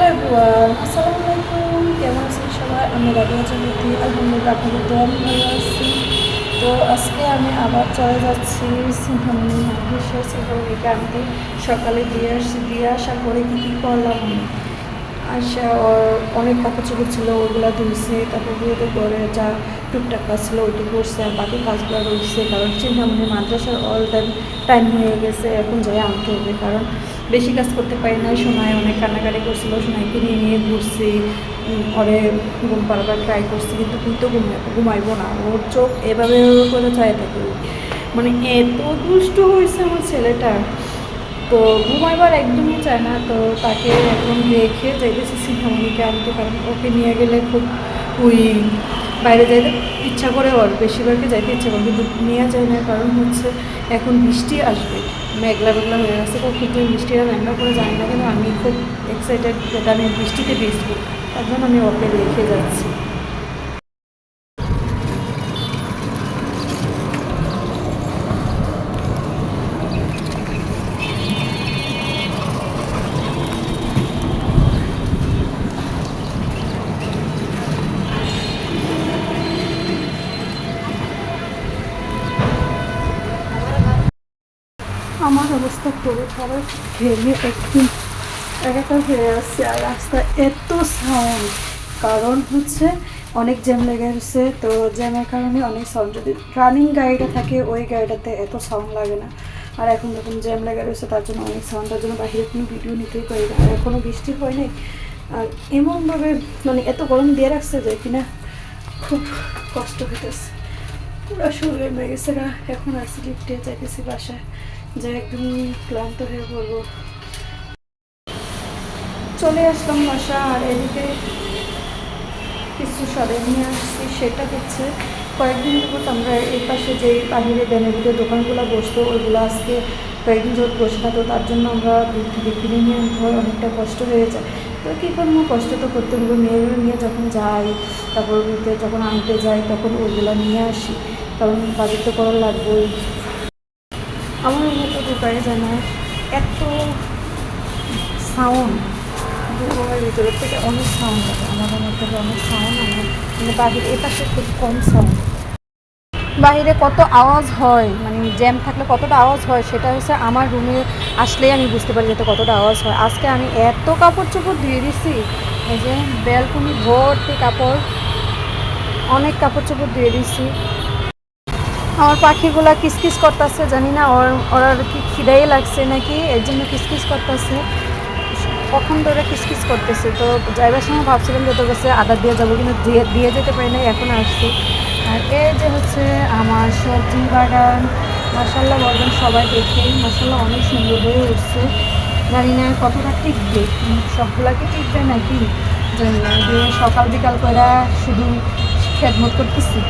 Everyone, আসসালামু আলাইকুম। কেমন আছেন সবাই? আমি রাবিয়া চৌধুরী। আলহামদুলিল্লাহ, আপনাদের দোয়া আমি ভালো আছি। তো আজকে আমি আবার চলে যাচ্ছি সিংহামণি মাদ্রাসা সিংহামণিকে আনতে। সকালে দিয়ে আসার পরে কী করলাম আমি আচ্ছা, ওর অনেক কাপড় চোপড় ছিল, ওগুলো ধুইছে। তারপর বিয়েতে ঘরে যা টুকটাক কাজ ছিল ওইটু করছে, আর বাকি কাজগুলো রয়েছে। কারণ চিন্তামণি মাদ্রাসার অল টাইম হয়ে গেছে, এখন যাই আনতে হবে। কারণ বেশি কাজ করতে পারি না। সোনায় অনেক কান্নাকাটি করছিল, সোনাইকে নিয়ে ঘুরছি, ঘরে ঘুম পাড়াবার ট্রাই করছি, কিন্তু তুই তো ঘুমাইবো না। ওর চোখ এভাবে করে চাই থাকে, মানে এত দুষ্ট হয়েছে আমার ছেলেটা। তো ঘুমাইবার একদমই চায় না। তো তাকে এখন রেখে যাইতেছি সিংহামণিকে আনতে, কারণ ওকে নিয়ে গেলে খুব ওই বাইরে যাইতে ইচ্ছা করে, ওর বেশিরভাগই যাইতে ইচ্ছা করে, কিন্তু নিয়ে যায় না। কারণ হচ্ছে এখন বৃষ্টি আসবে, মেঘলা হয়ে গেছে। কিন্তু বৃষ্টিটা মেঘলা করে জানি না, কিন্তু আমি খুব এক্সাইটেড যেটা আমি বৃষ্টিতে ভিজবো, তার জন্য আমি ওকে রেখে যাচ্ছি। আমার অবস্থা খুবই খারাপ, ঘেমে একদম একাকার হয়ে আসছে। আর রাস্তা এত সাউন্ড, কারণ হচ্ছে অনেক জ্যাম লেগে গেছে। তো জ্যামের কারণে অনেক সাউন্ড, যদি রানিং গাড়িটা থাকে ওই গাড়িটাতে এত সাউন্ড লাগে না। আর এখন যখন জ্যাম লেগে রয়েছে তার জন্য অনেক সাউন্ড, তার জন্য বাইরে কোনো ভিডিও নিতেই পারি না। আর এখনও বৃষ্টি হয় নাই, আর এমনভাবে মানে এত গরম দিয়ে রাখছে যে কিনা খুব কষ্ট হইতেছে। পুরো শরীরে মেয়ে গেছে গা। এখন আসছি লিফটে যাইতেছি বাসায়, যে একদম ক্লান্ত হয়ে পড়বো। চলে আসলাম বাসা, আর এদিকে কিছু সরে নিয়ে আসছি। সেটা হচ্ছে কয়েকদিন যাবত আমরা এই পাশে যে বাহিরে বেনারিতে দোকানগুলো বসতো ওইগুলো আজকে কয়েকদিন যাবত বসে না। তো তার জন্য আমরা দূর থেকে কিনে নিয়ে আনতে হয়, অনেকটা কষ্ট হয়ে যায়। তো কী করবো, কষ্ট তো করতে হবে। মেয়েগুলো নিয়ে যখন যাই, তারপর যখন আনতে যাই তখন ওইগুলো নিয়ে আসি, কারণ বাজার তো করা লাগবেই। আমার মতো দোকানে যায় না, এত সাউন্ড রুমের ভিতরের থেকে অনেক সাউন্ড লাগে। আমাদের মধ্যে অনেক সাউন্ড, মানে বাহিরে এপাশে খুব কম সাউন্ড। বাহিরে কত আওয়াজ হয়, মানে জ্যাম থাকলে কতটা আওয়াজ হয় সেটা হচ্ছে আমার রুমে আসলেই আমি বুঝতে পারি যাতে কতটা আওয়াজ হয়। আজকে আমি এত কাপড় চোপড় ধুয়ে দিছি, এই যে ব্যালকনি ভর্তি কাপড়, অনেক কাপড় চোপড় ধুয়ে দিছি। আমার পাখিগুলা কিসকিস করতেছে, জানি না ওরা কি খিদাই লাগছে নাকি, এর জন্য কিসকিস করতেছে। কখন ধরে কিসকিস করতেছে। তো যাইবার সময় ভাবছিলাম যে তোর কাছে আদা দিয়ে যাবো, কিন্তু দিয়ে যেতে পারি না, এখন আসছি। আর এই যে হচ্ছে আমার সবজি বাগান, মাশাল্লাহ বলবেন সবাই দেখে, মাশাল্লাহ অনেক সুন্দর হয়ে উঠছে। জানি না কতটা টিকবে, সবগুলা কি টিকবে নাকি জানি না। দিয়ে সকাল বিকাল করে শুধু খেদমত করতেছি।